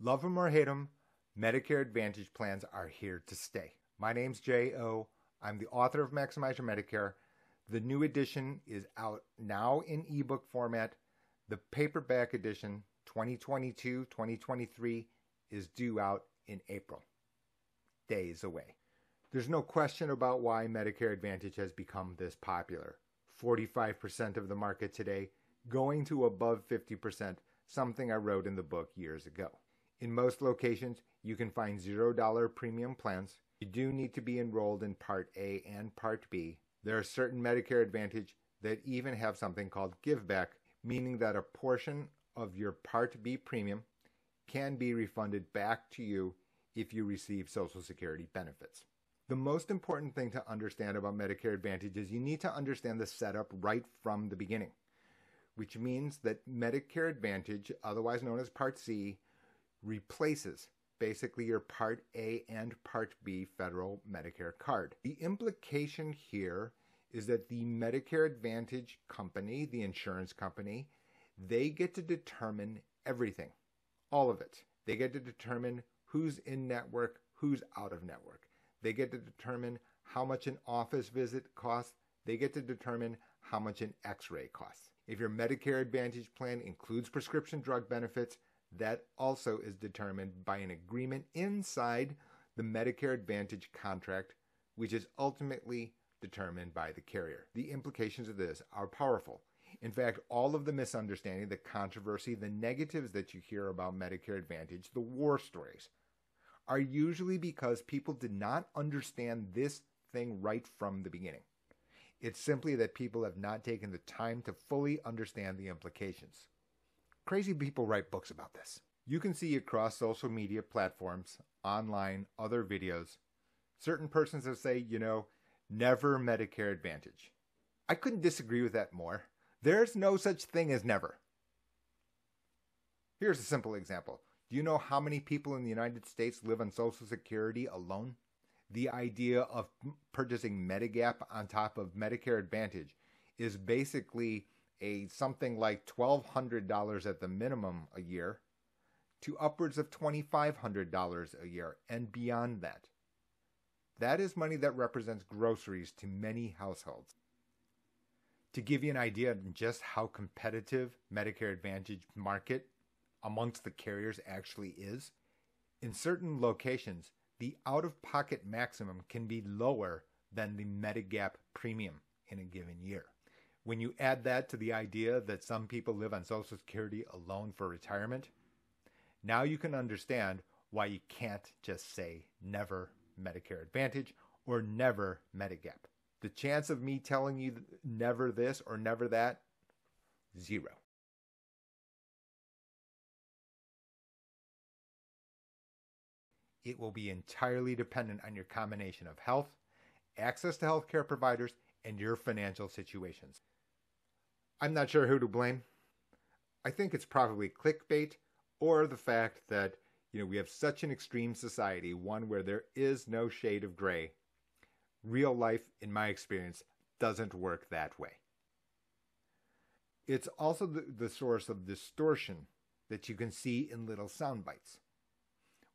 Love 'em or hate 'em, Medicare Advantage plans are here to stay. My name's J.O. I'm the author of Maximize Your Medicare. The new edition is out now in ebook format. The paperback edition, 2022-2023, is due out in April. Days away. There's no question about why Medicare Advantage has become this popular. 45% of the market today, going to above 50%, something I wrote in the book years ago. In most locations, you can find $0 premium plans. You do need to be enrolled in Part A and Part B. There are certain Medicare Advantage that even have something called give back, meaning that a portion of your Part B premium can be refunded back to you if you receive Social Security benefits. The most important thing to understand about Medicare Advantage is you need to understand the setup right from the beginning, which means that Medicare Advantage, otherwise known as Part C, replaces basically your Part A and Part B federal Medicare card. The implication here is that the Medicare Advantage company, the insurance company, they get to determine everything, all of it. They get to determine who's in network, who's out of network. They get to determine how much an office visit costs. They get to determine how much an x-ray costs. If your Medicare Advantage plan includes prescription drug benefits, that also is determined by an agreement inside the Medicare Advantage contract, which is ultimately determined by the carrier. The implications of this are powerful. In fact, all of the misunderstanding, the controversy, the negatives that you hear about Medicare Advantage, the war stories, are usually because people did not understand this thing right from the beginning. It's simply that people have not taken the time to fully understand the implications. Crazy people write books about this. You can see across social media platforms, online, other videos, certain persons that say, never Medicare Advantage. I couldn't disagree with that more. There's no such thing as never. Here's a simple example. Do you know how many people in the United States live on Social Security alone? The idea of purchasing Medigap on top of Medicare Advantage is basically something like $1,200 at the minimum a year to upwards of $2,500 a year and beyond that. That is money that represents groceries to many households. To give you an idea of just how competitive Medicare Advantage market amongst the carriers actually is, in certain locations, the out-of-pocket maximum can be lower than the Medigap premium in a given year. When you add that to the idea that some people live on Social Security alone for retirement, now you can understand why you can't just say never Medicare Advantage or never Medigap. The chance of me telling you never this or never that, 0. It will be entirely dependent on your combination of health, access to healthcare providers, and your financial situations. I'm not sure who to blame. I think it's probably clickbait or the fact that, we have such an extreme society, one where there is no shade of gray. Real life, in my experience, doesn't work that way. It's also the source of distortion that you can see in little sound bites.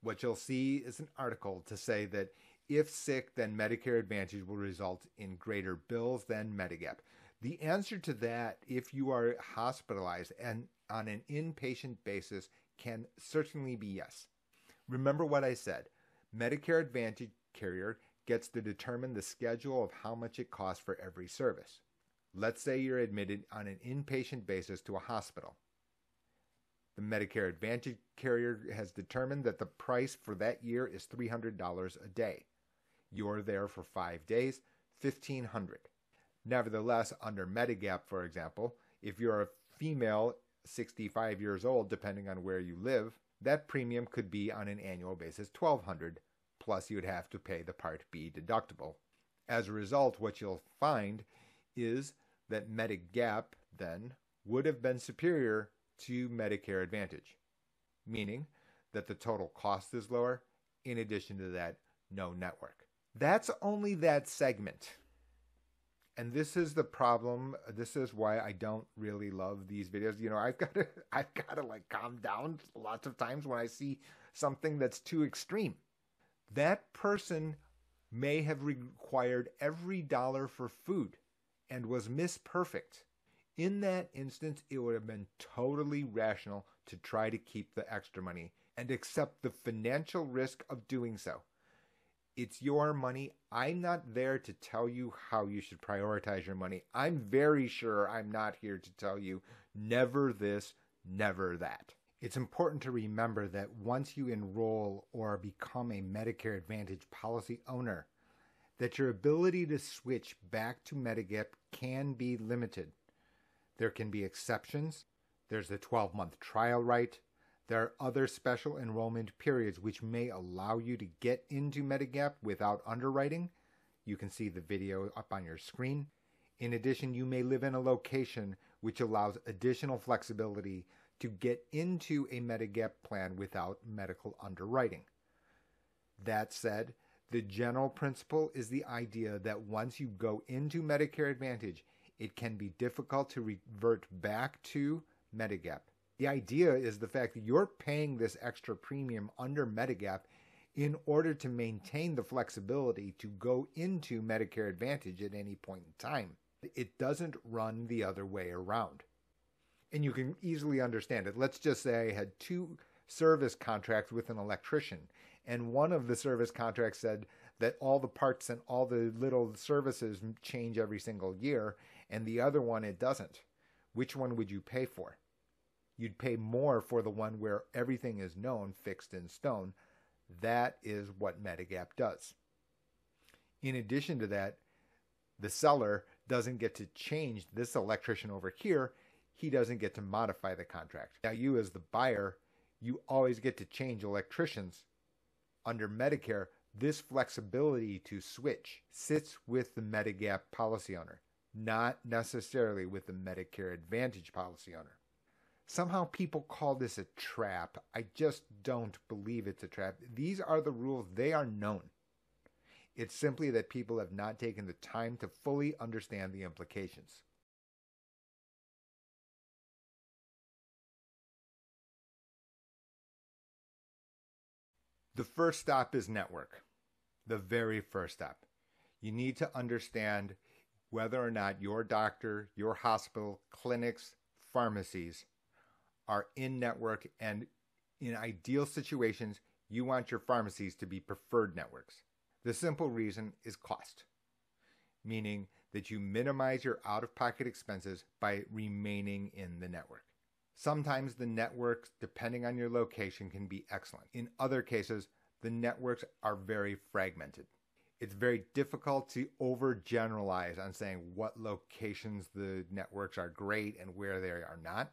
What you'll see is an article to say that if sick, then Medicare Advantage will result in greater bills than Medigap. The answer to that, if you are hospitalized and on an inpatient basis, can certainly be yes. Remember what I said. Medicare Advantage carrier gets to determine the schedule of how much it costs for every service. Let's say you're admitted on an inpatient basis to a hospital. The Medicare Advantage carrier has determined that the price for that year is $300 a day. You're there for 5 days, $1,500. Nevertheless, under Medigap, for example, if you're a female 65 years old, depending on where you live, that premium could be on an annual basis $1,200, plus you'd have to pay the Part B deductible. As a result, what you'll find is that Medigap then would have been superior to Medicare Advantage, meaning that the total cost is lower, in addition to that, no network. That's only that segment. And this is the problem. This is why I don't really love these videos. You know, I've got to like calm down lots of times when I see something that's too extreme. That person may have required every dollar for food and was misperfect. In that instance, it would have been totally rational to try to keep the extra money and accept the financial risk of doing so. It's your money. I'm not there to tell you how you should prioritize your money. I'm very sure I'm not here to tell you never this, never that. It's important to remember that once you enroll or become a Medicare Advantage policy owner, that your ability to switch back to Medigap can be limited. There can be exceptions. There's the 12-month trial right. There are other special enrollment periods which may allow you to get into Medigap without underwriting. You can see the video up on your screen. In addition, you may live in a location which allows additional flexibility to get into a Medigap plan without medical underwriting. That said, the general principle is the idea that once you go into Medicare Advantage, it can be difficult to revert back to Medigap. The idea is the fact that you're paying this extra premium under Medigap in order to maintain the flexibility to go into Medicare Advantage at any point in time. It doesn't run the other way around. And you can easily understand it. Let's just say I had 2 service contracts with an electrician, and one of the service contracts said that all the parts and all the little services change every single year, and the other one it doesn't. Which one would you pay for? You'd pay more for the one where everything is known, fixed in stone. That is what Medigap does. In addition to that, the seller doesn't get to change this electrician over here. He doesn't get to modify the contract. Now you as the buyer, you always get to change electricians. Under Medicare, this flexibility to switch sits with the Medigap policy owner, not necessarily with the Medicare Advantage policy owner. Somehow people call this a trap. I just don't believe it's a trap. These are the rules. They are known. It's simply that people have not taken the time to fully understand the implications. The first stop is network. The very first step. You need to understand whether or not your doctor, your hospital, clinics, pharmacies are in network, and in ideal situations, you want your pharmacies to be preferred networks. The simple reason is cost, meaning that you minimize your out-of-pocket expenses by remaining in the network. Sometimes the networks, depending on your location, can be excellent. In other cases, the networks are very fragmented. It's very difficult to overgeneralize on saying what locations the networks are great and where they are not.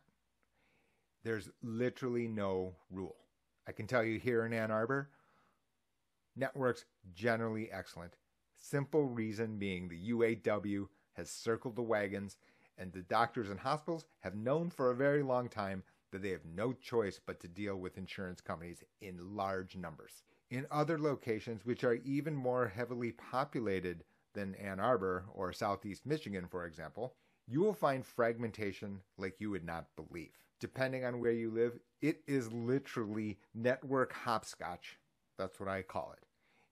There's literally no rule. I can tell you here in Ann Arbor, networks generally excellent. Simple reason being the UAW has circled the wagons, and the doctors and hospitals have known for a very long time that they have no choice but to deal with insurance companies in large numbers. In other locations, which are even more heavily populated than Ann Arbor or Southeast Michigan, for example, you will find fragmentation like you would not believe. Depending on where you live, it is literally network hopscotch. That's what I call it.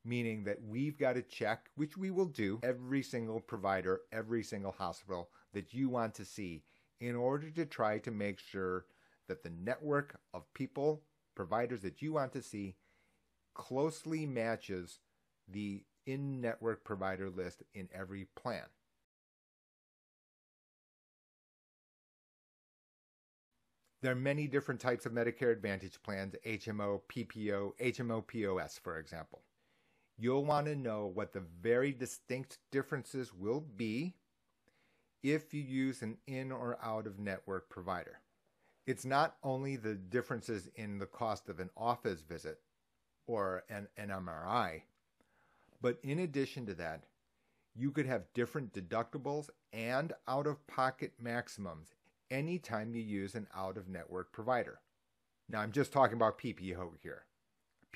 Meaning that we've got to check, which we will do, every single provider, every single hospital that you want to see in order to try to make sure that the network of people, providers that you want to see closely matches the in-network provider list in every plan. There are many different types of Medicare Advantage plans, HMO, PPO, HMO POS, for example. You'll want to know what the very distinct differences will be if you use an in or out of network provider. It's not only the differences in the cost of an office visit or an MRI, but in addition to that, you could have different deductibles and out-of-pocket maximums anytime you use an out-of-network provider. Now, I'm just talking about PPO here.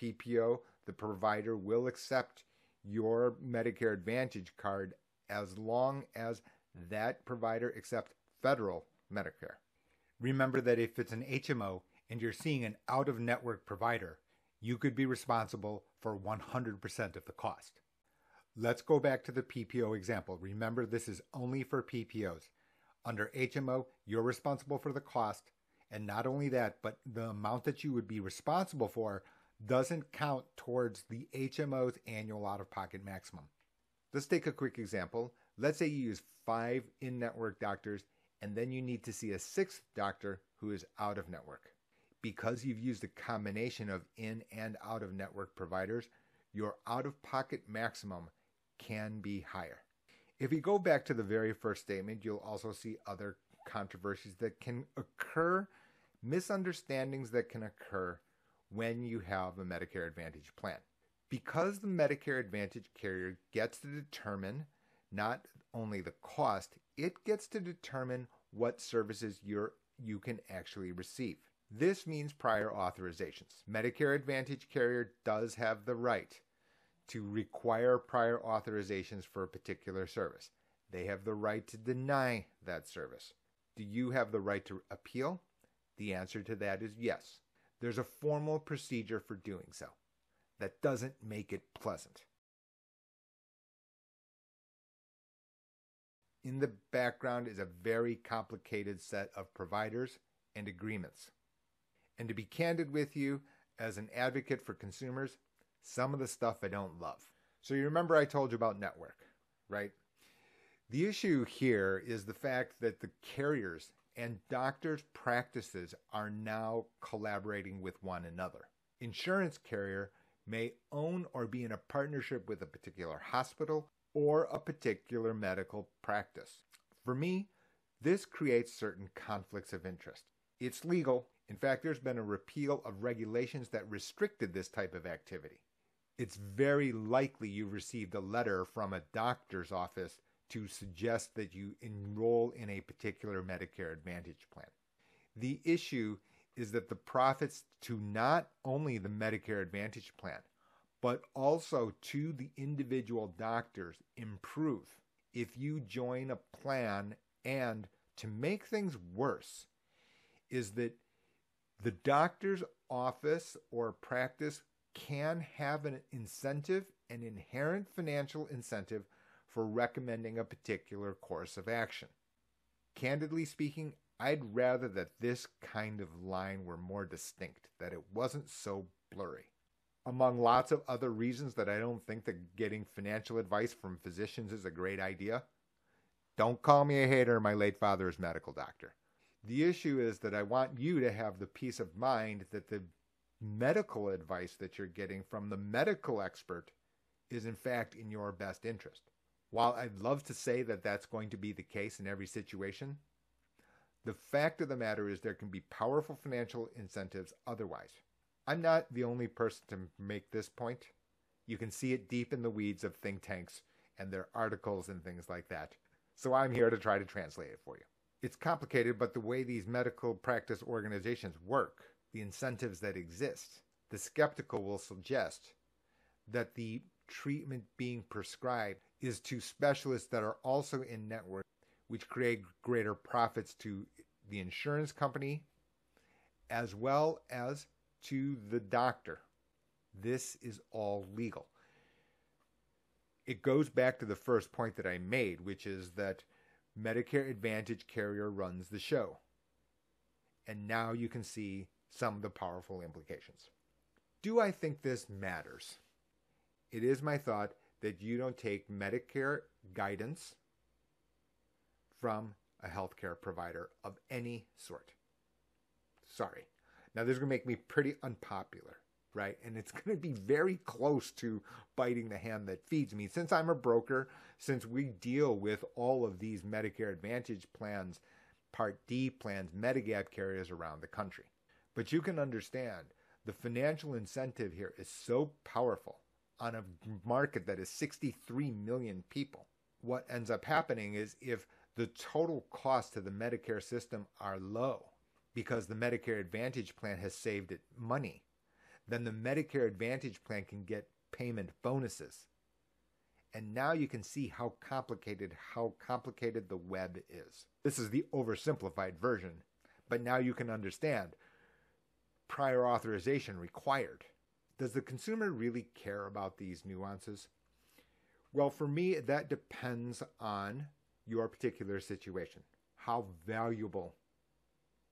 PPO, the provider will accept your Medicare Advantage card as long as that provider accepts federal Medicare. Remember that if it's an HMO and you're seeing an out-of-network provider, you could be responsible for 100% of the cost. Let's go back to the PPO example. Remember, this is only for PPOs. Under HMO, you're responsible for the cost, and not only that, but the amount that you would be responsible for doesn't count towards the HMO's annual out-of-pocket maximum. Let's take a quick example. Let's say you use 5 in-network doctors, and then you need to see a 6th doctor who is out-of-network. Because you've used a combination of in and out-of-network providers, your out-of-pocket maximum can be higher. If you go back to the very first statement, you'll also see other controversies that can occur, misunderstandings that can occur when you have a Medicare Advantage plan. Because the Medicare Advantage carrier gets to determine not only the cost, it gets to determine what services you can actually receive. This means prior authorizations. Medicare Advantage carrier does have the right to require prior authorizations for a particular service. They have the right to deny that service. Do you have the right to appeal? The answer to that is yes. There's a formal procedure for doing so. That doesn't make it pleasant. In the background is a very complicated set of providers and agreements. And to be candid with you, as an advocate for consumers, some of the stuff I don't love. So you remember I told you about network, right? The issue here is the fact that the carriers and doctors' practices are now collaborating with one another. Insurance carrier may own or be in a partnership with a particular hospital or a particular medical practice. For me, this creates certain conflicts of interest. It's legal. In fact, there's been a repeal of regulations that restricted this type of activity. It's very likely you received a letter from a doctor's office to suggest that you enroll in a particular Medicare Advantage plan. The issue is that the profits to not only the Medicare Advantage plan, but also to the individual doctors improve if you join a plan. And to make things worse is that the doctor's office or practice can have an incentive, an inherent financial incentive for recommending a particular course of action. Candidly speaking, I'd rather that this kind of line were more distinct, that it wasn't so blurry. Among lots of other reasons that I don't think that getting financial advice from physicians is a great idea. Don't call me a hater, my late father is a medical doctor. The issue is that I want you to have the peace of mind that the medical advice that you're getting from the medical expert is in fact in your best interest. While I'd love to say that that's going to be the case in every situation, the fact of the matter is there can be powerful financial incentives otherwise. I'm not the only person to make this point. You can see it deep in the weeds of think tanks and their articles and things like that. So I'm here to try to translate it for you. It's complicated, but the way these medical practice organizations work, the incentives that exist, the skeptical will suggest that the treatment being prescribed is to specialists that are also in network, which create greater profits to the insurance company as well as to the doctor. This is all legal. It goes back to the first point that I made, which is that Medicare Advantage carrier runs the show. And now you can see some of the powerful implications. Do I think this matters? It is my thought that you don't take Medicare guidance from a healthcare provider of any sort. Sorry. Now, this is going to make me pretty unpopular, right? And it's going to be very close to biting the hand that feeds me. Since I'm a broker, since we deal with all of these Medicare Advantage plans, Part D plans, Medigap carriers around the country. But you can understand the financial incentive here is so powerful on a market that is 63 million people. What ends up happening is if the total cost to the Medicare system are low because the Medicare Advantage plan has saved it money, then the Medicare Advantage plan can get payment bonuses. And now you can see how complicated the web is. This is the oversimplified version, but now you can understand prior authorization required. Does the consumer really care about these nuances? Well, for me, that depends on your particular situation. How valuable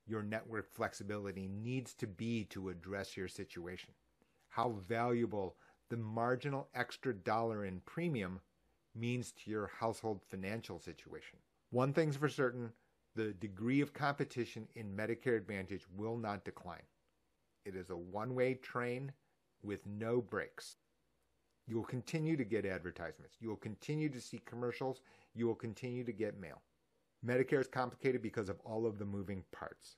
your network flexibility needs to be to address your situation. How valuable the marginal extra dollar in premium means to your household financial situation. One thing's for certain, the degree of competition in Medicare Advantage will not decline. It is a one-way train with no brakes. You will continue to get advertisements. You will continue to see commercials. You will continue to get mail. Medicare is complicated because of all of the moving parts.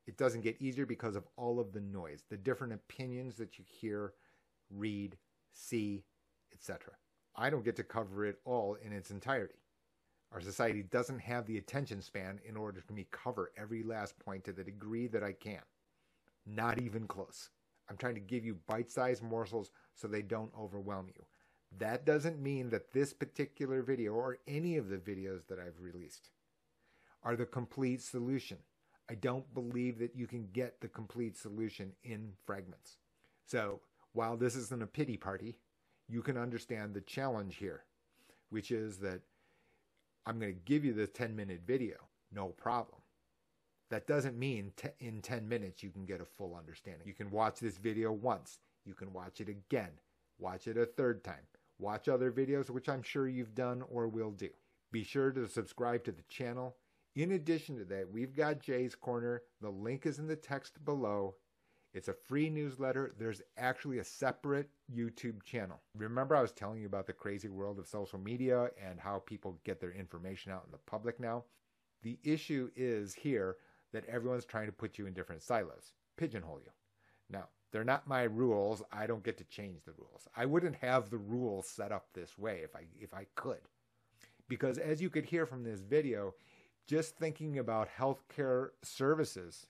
It doesn't get easier because of all of the noise, the different opinions that you hear, read, see, etc. I don't get to cover it all in its entirety. Our society doesn't have the attention span in order for me to cover every last point to the degree that I can. Not even close. I'm trying to give you bite-sized morsels so they don't overwhelm you. That doesn't mean that this particular video or any of the videos that I've released are the complete solution. I don't believe that you can get the complete solution in fragments. So, while this isn't a pity party, you can understand the challenge here, which is that I'm going to give you the 10-minute video, no problem. That doesn't mean in 10 minutes you can get a full understanding. You can watch this video once. You can watch it again. Watch it a third time. Watch other videos, which I'm sure you've done or will do. Be sure to subscribe to the channel. In addition to that, we've got Jay's Corner. The link is in the text below. It's a free newsletter. There's actually a separate YouTube channel. Remember I was telling you about the crazy world of social media and how people get their information out in the public now? The issue is here that everyone's trying to put you in different silos, pigeonhole you. Now, they're not my rules. I don't get to change the rules. I wouldn't have the rules set up this way if I could. Because as you could hear from this video, just thinking about healthcare services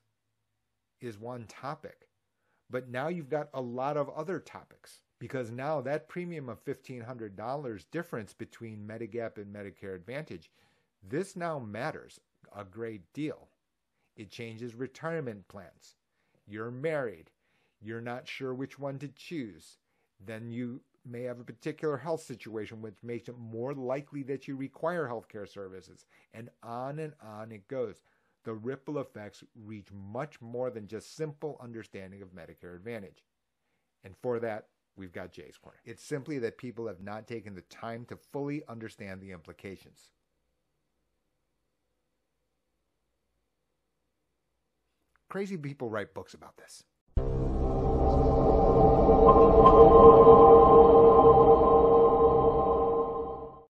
is one topic. But now you've got a lot of other topics. Because now that premium of $1,500 difference between Medigap and Medicare Advantage, this now matters a great deal. It changes retirement plans. You're married. You're not sure which one to choose. Then you may have a particular health situation which makes it more likely that you require healthcare services. And on it goes. The ripple effects reach much more than just simple understanding of Medicare Advantage. And for that, we've got Jay's Corner. It's simply that people have not taken the time to fully understand the implications. Crazy people write books about this.